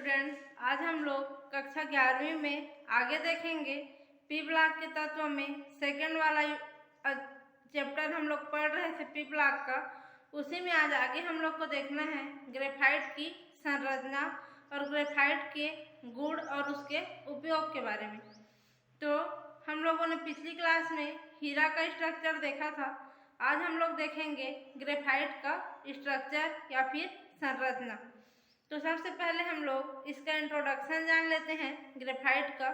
Students, आज हम लोग कक्षा 11वीं में आगे देखेंगे। पी ब्लॉक के तत्व में सेकंड वाला चैप्टर हम लोग पढ़ रहे थे पी ब्लॉक का। उसी में आज आगे हम लोग को देखना है ग्रेफाइट की संरचना और ग्रेफाइट के गुण और उसके उपयोग के बारे में। तो हम लोगों ने पिछली क्लास में हीरा का स्ट्रक्चर देखा था। आज हम लोग देखेंगे ग्रेफाइट का स्ट्रक्चर या फिर संरचना। तो सबसे पहले हम लोग इसका इंट्रोडक्शन जान लेते हैं ग्रेफाइट का।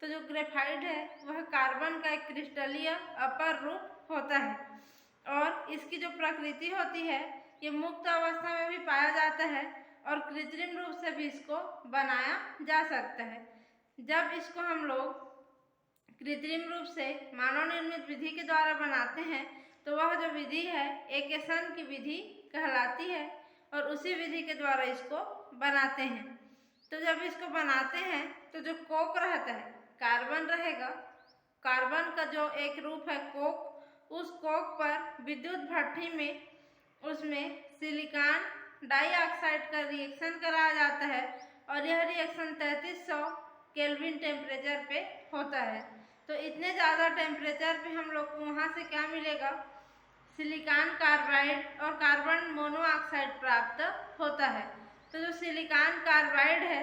तो जो ग्रेफाइट है वह कार्बन का एक क्रिस्टलीय अपर रूप होता है और इसकी जो प्रकृति होती है ये मुक्त अवस्था में भी पाया जाता है और कृत्रिम रूप से भी इसको बनाया जा सकता है। जब इसको हम लोग कृत्रिम रूप से मानव निर्मित विधि के द्वारा बनाते हैं तो वह जो विधि है एकेसन की विधि कहलाती है और उसी विधि के द्वारा इसको बनाते हैं। तो जब इसको बनाते हैं तो जो कोक रहता है कार्बन रहेगा। कार्बन का जो एक रूप है कोक, उस कोक पर विद्युत भट्ठी में उसमें सिलिकॉन डाइऑक्साइड का रिएक्शन कराया जाता है और यह रिएक्शन 3300 केल्विन टेम्परेचर पे होता है। तो इतने ज़्यादा टेम्परेचर पे हम लोग को वहाँ से क्या मिलेगा, सिलिकॉन कार्बाइड और कार्बन मोनोऑक्साइड प्राप्त होता है। तो जो सिलिकॉन कार्बाइड है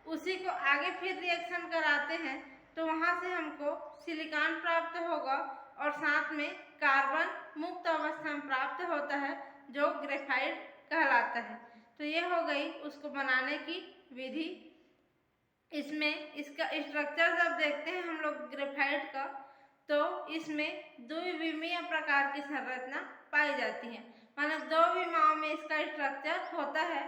उसी को आगे फिर रिएक्शन कराते हैं तो वहाँ से हमको सिलिकॉन प्राप्त होगा और साथ में कार्बन मुक्त अवस्था में प्राप्त होता है जो ग्रेफाइट कहलाता है। तो ये हो गई उसको बनाने की विधि। इसमें इसका स्ट्रक्चर जब देखते हैं हम लोग ग्रेफाइट का तो इसमें द्विविमीय प्रकार की संरचना पाई जाती है। मतलब दो विमाओं में इसका स्ट्रक्चर होता है।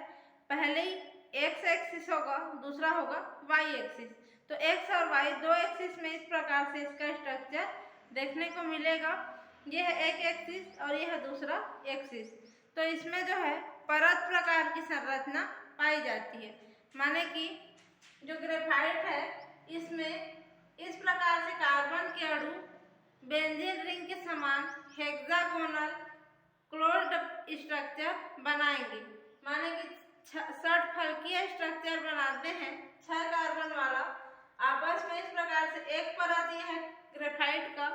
पहले ही एक्स एक्सिस होगा, दूसरा होगा वाई एक्सिस। तो एक्स और वाई दो एक्सिस में इस प्रकार से इसका स्ट्रक्चर देखने को मिलेगा। यह एक एक्सिस और यह दूसरा एक्सिस। तो इसमें जो है परत प्रकार की संरचना पाई जाती है। माने कि जो ग्रेफाइट है इसमें इस प्रकार से कार्बन के अणु बेंजीन रिंग के समान हेक्सागोनल क्लोज्ड स्ट्रक्चर बनाएंगे। माने कि षटफलकीय स्ट्रक्चर बनाते हैं 6 कार्बन वाला आपस में। इस प्रकार से एक परत यह है ग्रेफाइट का,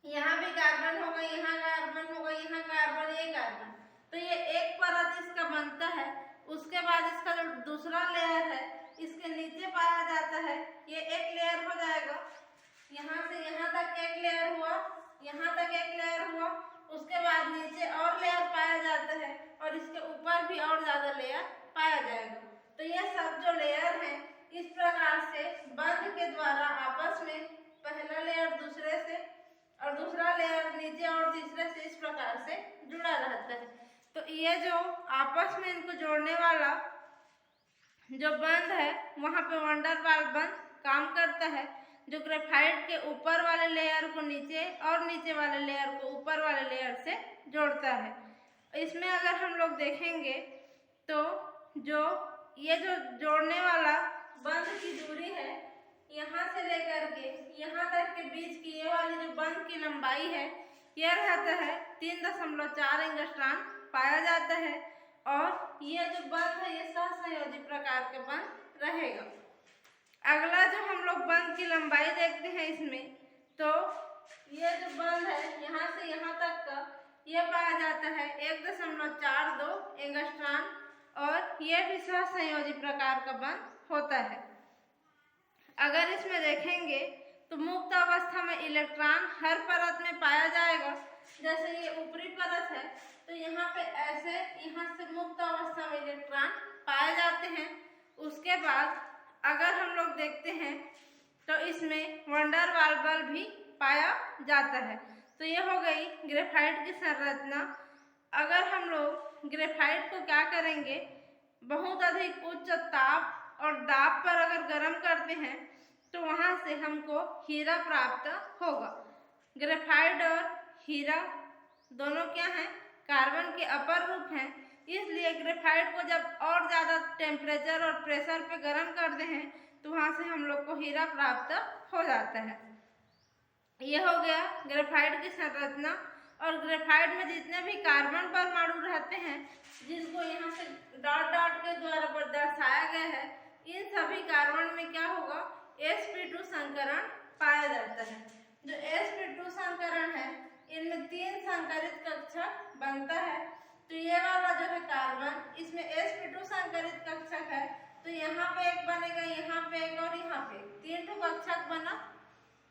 यहाँ भी कार्बन होगा, यहाँ कार्बन होगा, यहाँ कार्बन, ये कार्बन। तो ये एक परत इसका बनता है। उसके बाद इसका जो दूसरा लेयर है इसके नीचे पाया जाता है, ये एक लेयर हो जाएगा। यहाँ से यहाँ तक एक लेयर हुआ, यहाँ तक एक लेयर हुआ। उसके बाद नीचे और लेयर पाया जाता है और इसके ऊपर भी और ज़्यादा लेयर पाया जाएगा। तो ये सब जो लेयर हैं इस प्रकार से बंध के द्वारा आपस में पहला लेयर दूसरे से और दूसरा लेयर नीचे और तीसरे से इस प्रकार से जुड़ा रहता है। तो ये जो आपस में इनको जोड़ने वाला जो बंध है वहाँ पे वंडर वाल बंध काम करता है, जो ग्रेफाइट के ऊपर वाले लेयर को नीचे और नीचे वाले लेयर को ऊपर वाले लेयर से जोड़ता है। इसमें अगर हम लोग देखेंगे तो जो ये जो जोड़ने वाला बंध की दूरी है यहाँ से लेकर के यहाँ तक के बीच की ये वाली जो बंध की लंबाई है यह रहता है 3.4 एंगस्ट्रॉम पाया जाता है और ये जो बंध है ये सहसंयोजी प्रकार का बंध रहेगा। अगला जो हम लोग बंध की लंबाई देखते हैं इसमें तो ये जो बंध है यहाँ से यहाँ तक का ये पाया जाता है 1.42 एंगस्ट्रॉम और यह भी सहसंयोजी प्रकार का बंध होता है। अगर इसमें देखेंगे तो मुक्त अवस्था में इलेक्ट्रॉन हर परत में पाया जाएगा। जैसे ये ऊपरी परत है तो यहाँ पे ऐसे यहाँ से मुक्त अवस्था में इलेक्ट्रॉन पाए जाते हैं। उसके बाद अगर हम लोग देखते हैं तो इसमें वंडर वाल बल्ब भी पाया जाता है। तो ये हो गई ग्रेफाइट की संरचना। अगर हम लोग ग्रेफाइट को क्या करेंगे, बहुत अधिक उच्च ताप और दाब पर अगर गर्म करते हैं तो वहाँ से हमको हीरा प्राप्त होगा। ग्रेफाइट और हीरा दोनों क्या हैं, कार्बन के अपर रूप हैं। इसलिए ग्रेफाइट को जब और ज़्यादा टेम्परेचर और प्रेशर पे गर्म करते हैं तो वहाँ से हम लोग को हीरा प्राप्त हो जाता है। यह हो गया ग्रेफाइट की संरचना। और ग्रेफाइट में जितने भी कार्बन परमाणु रहते हैं जिनको यहाँ से डॉट डॉट के द्वारा दर्शाया गया है इन सभी कार्बन में क्या होगा, sp2 संकरण पाया जाता है। जो sp2 संकरण है इनमें 3 संकरित कक्षक बनता है। तो ये वाला जो है कार्बन, इसमें sp2 संकरित कक्षक है, तो यहाँ पे एक बनेगा, यहाँ पे एक और यहाँ पे 3 ठो कक्षक बना,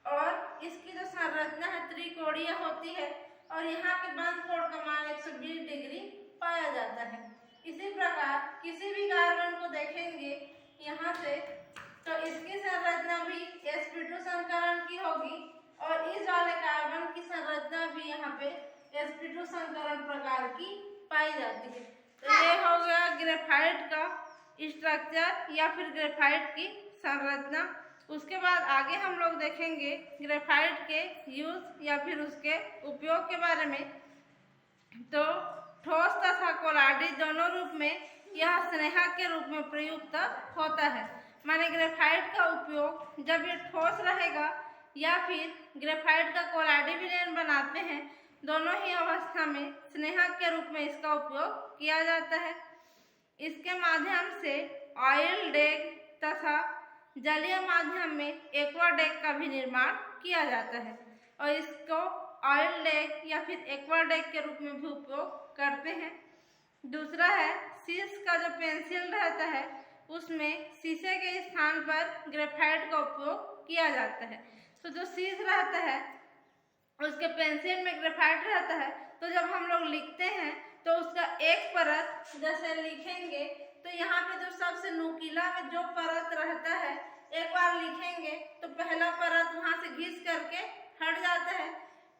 और इसकी जो संरचना है त्रिकोणीय होती है, और यहाँ के बंध कोण का मान 120 डिग्री पाया जाता है। इसी प्रकार किसी भी कार्बन को देखेंगे यहाँ से, तो इसकी संरचना भी sp2 संकरण की होगी, और इस वाले कार्बन की संरचना भी यहाँ पे sp2 संकरण प्रकार की पाई जाती है। तो ये हो गया ग्रेफाइट का स्ट्रक्चर या फिर ग्रेफाइट की संरचना। उसके बाद आगे हम लोग देखेंगे ग्रेफाइट के यूज या फिर उसके उपयोग के बारे में। तो ठोस तथा कोलाडी दोनों रूप में यह स्नेहक के रूप में प्रयुक्त होता है। माने ग्रेफाइट का उपयोग जब ये ठोस रहेगा या फिर ग्रेफाइट का कोलाडी विलयन बनाते हैं, दोनों ही अवस्था में स्नेहक के रूप में इसका उपयोग किया जाता है। इसके माध्यम से ऑयल डेक तथा जलीय माध्यम में एक्वा डेक का भी निर्माण किया जाता है, और इसको ऑयल डेक या फिर एक्वा डेक के रूप में भी उपयोग करते हैं। दूसरा है शीश का जो पेंसिल रहता है उसमें शीशे के स्थान पर ग्रेफाइट का उपयोग किया जाता है। तो जो शीश रहता है उसके पेंसिल में ग्रेफाइट रहता है, तो जब हम लोग लिखते हैं तो उसका एक परत जैसे लिखेंगे तो यहाँ पे जो सबसे नुकीला में जो परत रहता है, एक बार लिखेंगे तो पहला परत वहाँ से घिस करके हट जाता है,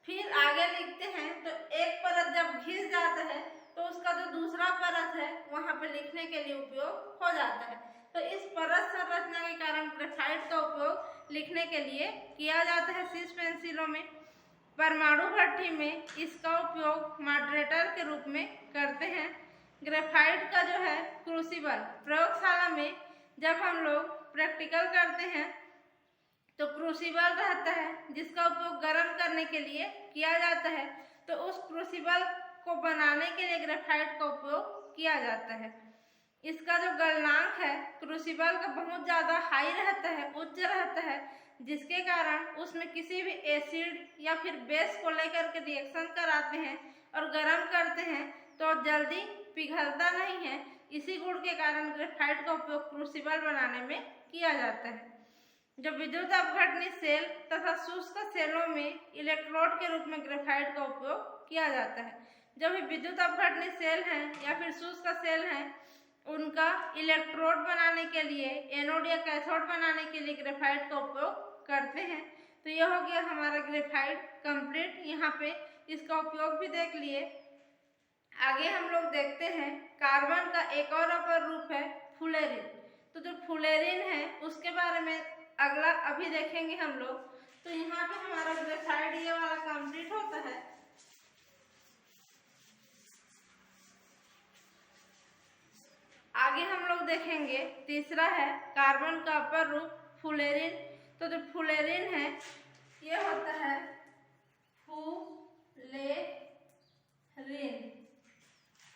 फिर आगे लिखते हैं तो एक परत जब घिस जाता है तो उसका जो दूसरा परत है वहाँ पे लिखने के लिए उपयोग हो जाता है। तो इस परत संरचना के कारण ग्रेफाइट का उपयोग लिखने के लिए किया जाता है शीश पेंसिलों में। परमाणु भट्ठी में इसका उपयोग मॉडरेटर के रूप में करते हैं। ग्रेफाइट का जो है क्रूसिबल, प्रयोगशाला में जब हम लोग प्रैक्टिकल करते हैं तो क्रूसिबल रहता है जिसका उपयोग गर्म करने के लिए किया जाता है। तो उस क्रूसिबल को बनाने के लिए ग्रेफाइट का उपयोग किया जाता है। इसका जो गलनांक है क्रूसिबल का बहुत ज़्यादा हाई रहता है, उच्च रहता है, जिसके कारण उसमें किसी भी एसिड या फिर बेस को लेकर के रिएक्शन कराते हैं और गर्म करते हैं तो जल्दी पिघलता नहीं है। इसी गुण के कारण ग्रेफाइट का उपयोग क्रूसिबल बनाने में किया जाता है। जो विद्युत अपघटनी सेल तथा शुष्क सेलों में इलेक्ट्रोड के रूप में ग्रेफाइट का उपयोग किया जाता है। जो भी विद्युत अपघटनी सेल हैं या फिर शुष्क सेल हैं, उनका इलेक्ट्रोड बनाने के लिए, एनोड या कैथोड बनाने के लिए ग्रेफाइट का उपयोग करते हैं। तो यह हो गया हमारा ग्रेफाइट कंप्लीट। यहाँ पे इसका उपयोग भी देख लिए। आगे हम लोग देखते हैं कार्बन का एक और अपर रूप है फुलेरिन। तो जो फुलेरिन है उसके बारे में अगला अभी देखेंगे हम लोग। तो यहाँ पे हमारा ग्रेफाइट ये वाला कंप्लीट होता है। आगे हम लोग देखेंगे तीसरा है कार्बन का अपर रूप फुलेरिन। तो जो फुलेरिन है ये होता है फुलेरिन।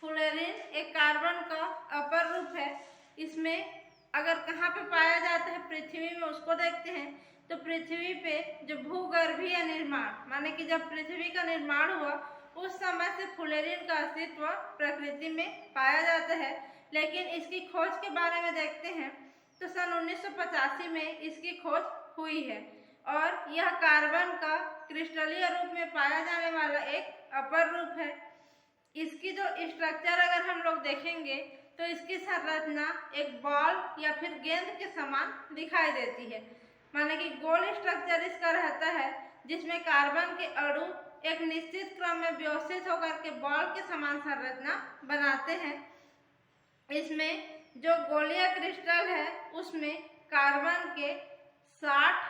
फुलेरिन एक कार्बन का अपर रूप है। इसमें अगर कहाँ पे पाया जाता है पृथ्वी में उसको देखते हैं तो पृथ्वी पे जो भूगर्भीय निर्माण, माने कि जब पृथ्वी का निर्माण हुआ उस समय से फुलेरिन का अस्तित्व प्रकृति में पाया जाता है। लेकिन इसकी खोज के बारे में देखते हैं तो सन 1985 में इसकी खोज हुई है, और यह कार्बन का क्रिस्टलीय रूप में पाया जाने वाला एक अपर रूप है। इसकी जो स्ट्रक्चर अगर हम लोग देखेंगे तो इसकी संरचना एक बॉल या फिर गेंद के समान दिखाई देती है। माने कि गोल स्ट्रक्चर इसका रहता है जिसमें कार्बन के अणु एक निश्चित क्रम में व्यवस्थित होकर के बॉल के समान संरचना बनाते हैं। इसमें जो गोलीय क्रिस्टल है उसमें कार्बन के 60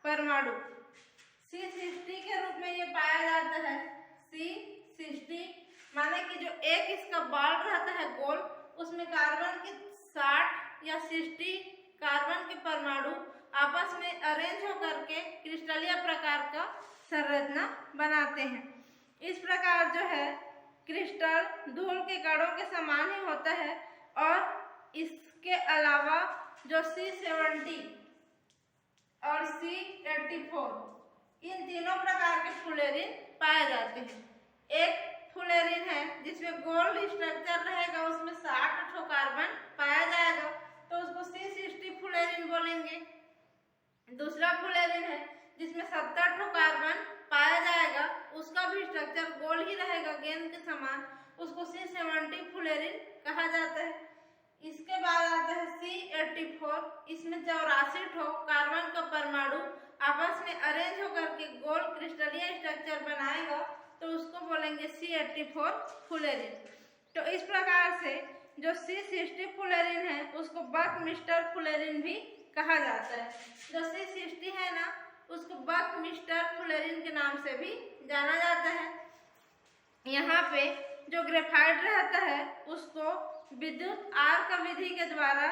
परमाणु C60 के रूप में ये पाया जाता है। C60 माने कि जो एक इसका बॉल रहता है गोल, उसमें कार्बन के 60 या 60 कार्बन के परमाणु आपस में अरेंज होकर के क्रिस्टलीय प्रकार का संरचना बनाते हैं। इस प्रकार जो है क्रिस्टल धूल के कणों के समान ही होता है, और इसके अलावा जो C70 और C84 इन तीनों प्रकार के फुलेरिन पाए जाते हैं। एक फुलेरिन है जिसमें गोल्ड स्ट्रक्चर रहेगा, उसमें 60 ठो कार्बन पाया जाएगा, तो उसको C60 फुलेरिन बोलेंगे। दूसरा फुलेरिन है जिसमें 70 ठो कार्बन पाया जाएगा, उसका भी स्ट्रक्चर गोल्ड ही रहेगा गेंद के समान, उसको C70 फुलेरिन कहा जाता है। इसके बाद आता है C84, इसमें 84 ठो कार्बन का परमाणु आपस में अरेंज होकर के गोल्ड क्रिस्टलीय स्ट्रक्चर बनाएगा, तो उसको बोलेंगे C84 फुलेरिन। तो इस प्रकार से जो C60 फुलेरिन है उसको बकमिस्टर फुलेरिन भी कहा जाता है। जो C60 है ना, उसको बकमिस्टर फुलेरिन के नाम से भी जाना जाता है। यहाँ पे जो ग्रेफाइट रहता है उसको विद्युत आर्क विधि के द्वारा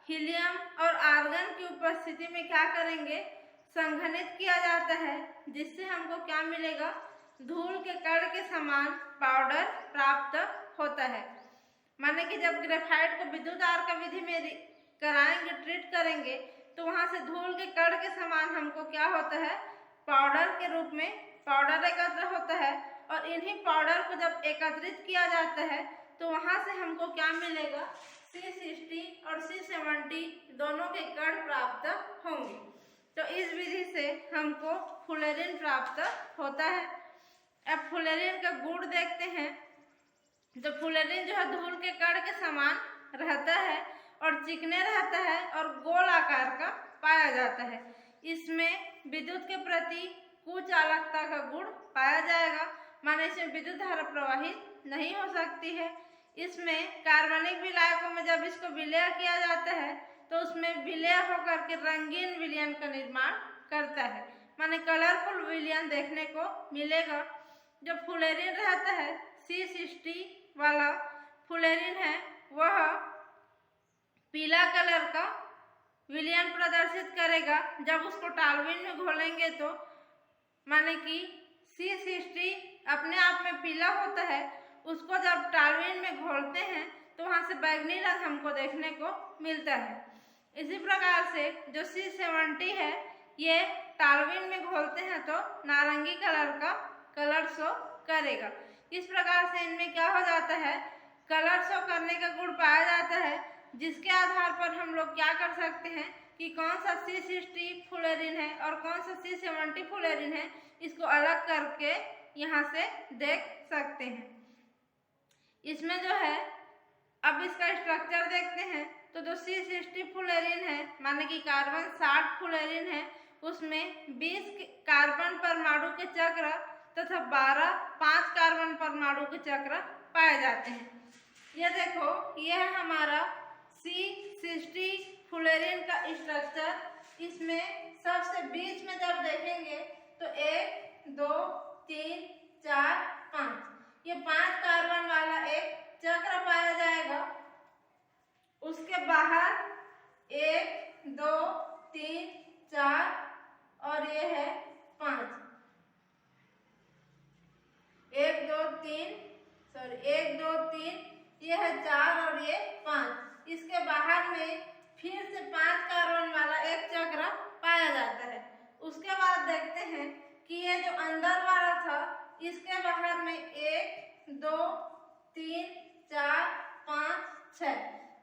हीलियम और आर्गन की उपस्थिति में क्या करेंगे, संघनित किया जाता है, जिससे हमको क्या मिलेगा, धूल के कण के समान पाउडर प्राप्त होता है। माने कि जब ग्रेफाइट को विद्युत आर्क विधि में कराएंगे, ट्रीट करेंगे, तो वहां से धूल के कण के समान हमको क्या होता है, पाउडर के रूप में पाउडर एकत्र होता है। और इन्हीं पाउडर को जब एकत्रित किया जाता है तो वहां से हमको क्या मिलेगा, C60 और C70 दोनों के कण प्राप्त होंगे। तो इस विधि से हमको फुलेरिन प्राप्त होता है। अब फुलेरिन का गुण देखते हैं। तो फुलेरिन जो है धूल के कण के समान रहता है और चिकने रहता है और गोल आकार का पाया जाता है। इसमें विद्युत के प्रति कुचालकता का गुण पाया जाएगा, माने इसमें विद्युत धारा प्रवाहित नहीं हो सकती है। इसमें कार्बनिक विलायकों में जब इसको विलय किया जाता है तो उसमें विलय होकर के रंगीन विलयन का निर्माण करता है, माने कलरफुल विलयन देखने को मिलेगा। जो फुलेरिन रहता है C60 वाला फुलेरिन है वह पीला कलर का विलयन प्रदर्शित करेगा जब उसको टॉल्यूइन में घोलेंगे तो, माने कि C60 अपने आप में पीला होता है, उसको जब टॉल्यूइन में घोलते हैं तो वहां से बैंगनी रंग हमको देखने को मिलता है। इसी प्रकार से जो C70 है ये टॉल्यूइन में घोलते हैं तो नारंगी कलर का कलर शो करेगा। इस प्रकार से इनमें क्या हो जाता है, कलर शो करने का गुण पाया जाता है, जिसके आधार पर हम लोग क्या कर सकते हैं कि कौन सा C60 फुलेरिन है और कौन सा C70 फुलेरिन है, इसको अलग करके यहाँ से देख सकते हैं। इसमें जो है अब इसका स्ट्रक्चर देखते हैं। तो जो C60 फुलेरिन है माने कि कार्बन 60 फुलेरिन है, उसमें 20 कार्बन परमाणु के चक्र तथा 12 5 कार्बन परमाणु के चक्र पाए जाते हैं। ये देखो, यह है हमारा C60 फुलेरिन का स्ट्रक्चर। इसमें सबसे बीच में जब देखेंगे तो 1 2 3 4 5, ये 5 कार्बन वाला एक चक्र पाया जाएगा। उसके बाहर 1 2 3 4 और ये है 5, 1 2 3 ये है 4 और ये 5। इसके बाहर में फिर से 5 कार्बन वाला एक चक्र पाया जाता है। उसके बाद देखते हैं कि ये जो अंदर वाला था इसके बाहर में 1 2 3 4 5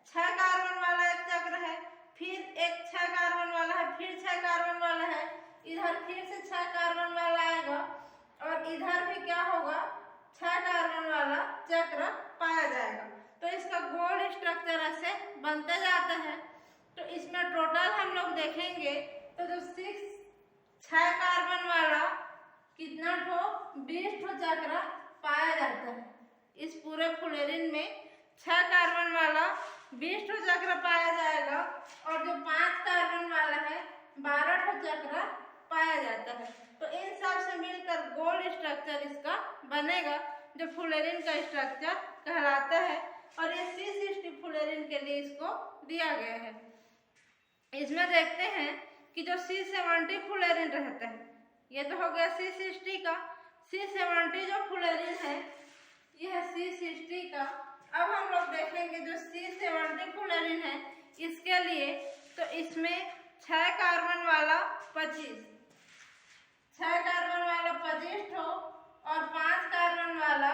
6 कार्बन वाला एक चक्र है, फिर एक 6 कार्बन वाला है, फिर 6 कार्बन वाला है, इधर फिर से 6 कार्बन वाला आएगा और इधर भी क्या होगा, 6 कार्बन वाला चक्र पाया जाएगा। तो इसका गोल स्ट्रक्चर ऐसे बनते जाता है। तो इसमें टोटल हम लोग देखेंगे तो जो 6 कार्बन वाला कितना ठो 20 ठो चक्र पाया जाता है। इस पूरे फुलेरिन में 6 कार्बन वाला 20 ठो चक्र पाया जाएगा और जो 5 कार्बन वाला है 12 ठो चक्र पाया जाता है। तो इन सब से मिलकर गोल स्ट्रक्चर इसका बनेगा जो फुलेरिन का स्ट्रक्चर कहलाता है। और ये C60 फुलेरिन के लिए इसको दिया गया है। इसमें देखते हैं कि जो C70 फुलेरिन रहता है, ये तो हो गया C60 का। C70 जो फुलेरिन है यह है C60 का। अब हम लोग देखेंगे जो C70 फुलेरिन है इसके लिए, तो इसमें 6 कार्बन वाला 25, 6 कार्बन वाला 25 ठो और 5 कार्बन वाला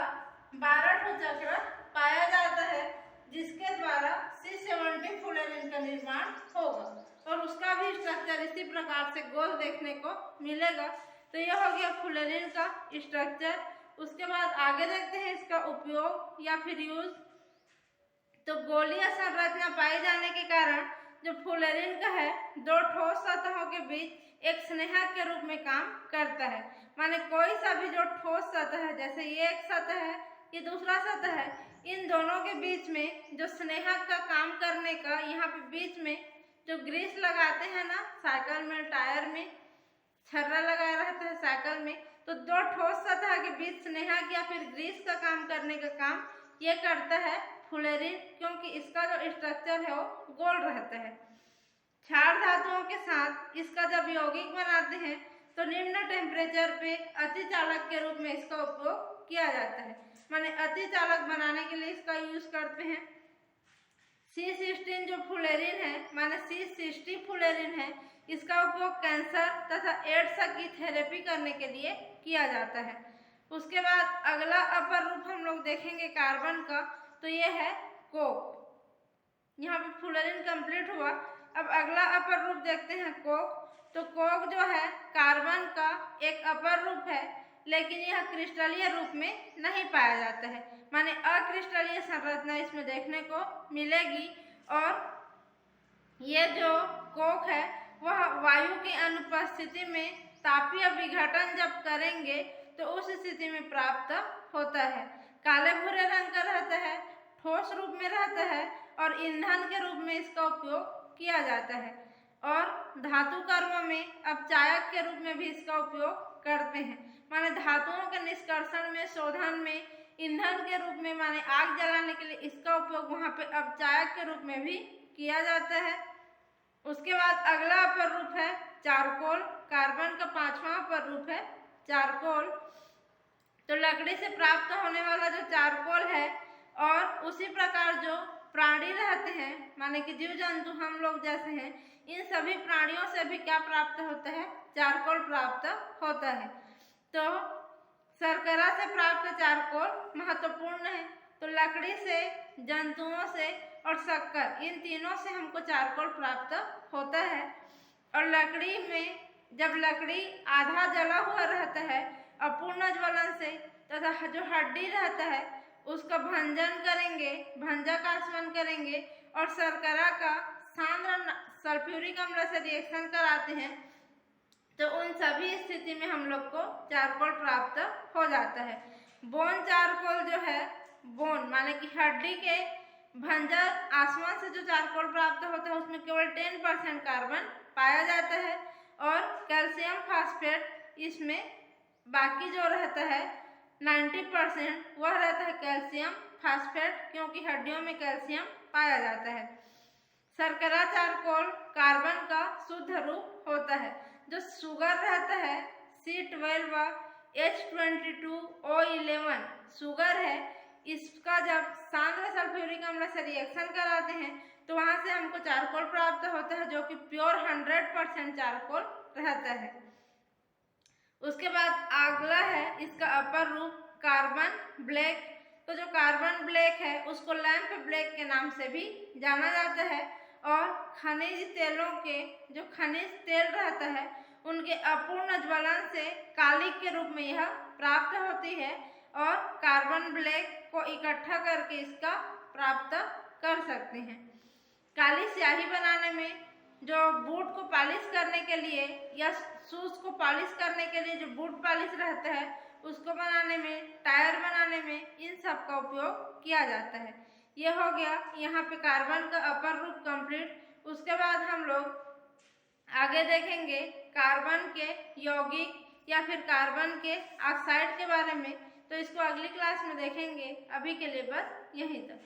12 ठो चक्र पाया जाता है, जिसके द्वारा C70 फुलेरिन का निर्माण होगा और उसका भी स्ट्रक्चर इसी प्रकार से गोल देखने को मिलेगा। तो यह हो गया फुलेरिन का स्ट्रक्चर। उसके बाद आगे देखते हैं इसका उपयोग या फिर यूज। तो गोलीय संरचना पाए जाने के कारण जो फुलेरिन का है, दो ठोस सतहों के बीच एक स्नेहक के रूप में काम करता है। माने कोई सा भी जो ठोस सतह है, जैसे ये एक सतह है, ये दूसरा सतह है, इन दोनों के बीच में जो स्नेहक का काम करने का, यहाँ पे बीच में जो ग्रीस लगाते हैं ना, साइकिल में टायर में छर्रा लगाया रहता है साइकिल में, तो दो ठोस सतह के बीच स्नेहक या फिर ग्रीस का काम करने का काम ये करता है फुलेरिन, क्योंकि इसका जो स्ट्रक्चर है वो गोल रहता है। क्षार धातुओं के साथ इसका जब यौगिक बनाते हैं तो निम्न टेम्परेचर पे अतिचालक के रूप में इसका उपयोग किया जाता है। माने अतिचालक बनाने के लिए इसका यूज करते हैं। C16 जो फुलेरिन है, माने C60 फुलेरिन है, इसका उपयोग कैंसर तथा एड्स की थेरेपी करने के लिए किया जाता है। उसके बाद अगला अपर रूप हम लोग देखेंगे कार्बन का, तो ये है कोक। यहाँ पे फुलेरिन कंप्लीट हुआ। अब अगला अपर रूप देखते हैं कोक। तो कोक जो है कार्बन का एक अपर रूप है, लेकिन यह क्रिस्टलीय रूप में नहीं पाया जाता है। माने अक्रिस्टलीय संरचना इसमें देखने को मिलेगी और ये जो कोक है वह वायु की अनुपस्थिति में तापीय विघटन जब करेंगे तो उस स्थिति में प्राप्त होता है। काले भूरे रंग का रहता है, ठोस रूप में रहता है और ईंधन के रूप में इसका उपयोग किया जाता है और धातु कर्म में अपचायक के रूप में भी इसका उपयोग करते हैं। माने धातुओं के निष्कर्षण में, शोधन में, ईंधन के रूप में, माने आग जलाने के लिए इसका उपयोग वहाँ पे अपचायक के रूप में भी किया जाता है। उसके बाद अगला अपर रूप है चारकोल। कार्बन का 5वां अपर रूप है चारकोल। तो लकड़ी से प्राप्त होने वाला जो चारकोल है और उसी प्रकार जो प्राणी रहते हैं, माने कि जीव जंतु हम लोग जैसे हैं, इन सभी प्राणियों से भी क्या प्राप्त होता है? चारकोल प्राप्त होता है। तो शर्करा से प्राप्त चारकोल महत्वपूर्ण है। तो लकड़ी से, जंतुओं से और शक्कर, इन तीनों से हमको चारकोल प्राप्त होता है। और लकड़ी में जब लकड़ी आधा जला हुआ रहता है अपूर्ण ज्वलन से, तथा जो हड्डी रहता है उसका भंजन करेंगे, भंजक आसवन करेंगे और शर्करा का सांद्र सल्फ्यूरिक अम्ल से रिएक्शन कराते हैं, तो उन सभी स्थिति में हम लोग को चारकोल प्राप्त हो जाता है। बोन चारकोल जो है, बोन माने कि हड्डी के भंजक आसवन से जो चारकोल प्राप्त होता है उसमें केवल 10% कार्बन पाया जाता है और कैल्शियम फास्फेट इसमें बाकी जो रहता है 90% वह रहता है कैल्शियम फास्फेट, क्योंकि हड्डियों में कैल्शियम पाया जाता है। शर्करा चारकोल कार्बन का शुद्ध रूप होता है। जो शुगर रहता है C12 H22O11 शुगर है, इसका जब सांद्र सल्फ्यूरिक अम्ल से रिएक्शन कराते हैं तो वहाँ से हमको चारकोल प्राप्त होता है, जो कि प्योर 100% चारकोल रहता है। उसके बाद अगला है इसका अपर रूप कार्बन ब्लैक। तो जो कार्बन ब्लैक है उसको लैंप ब्लैक के नाम से भी जाना जाता है और खनिज तेलों के, जो खनिज तेल रहता है उनके अपूर्ण ज्वलन से कालिक के रूप में यह प्राप्त होती है और कार्बन ब्लैक को इकट्ठा करके इसका प्राप्त कर सकते हैं। काली स्याही बनाने में, जो बूट को पॉलिश करने के लिए या शूज को पॉलिश करने के लिए जो बूट पॉलिश रहता है उसको बनाने में, टायर बनाने में, इन सब का उपयोग किया जाता है। यह हो गया यहाँ पे कार्बन का अपर रूप कंप्लीट। उसके बाद हम लोग आगे देखेंगे कार्बन के यौगिक या फिर कार्बन के ऑक्साइड के बारे में, तो इसको अगली क्लास में देखेंगे। अभी के लिए बस यहीं तक।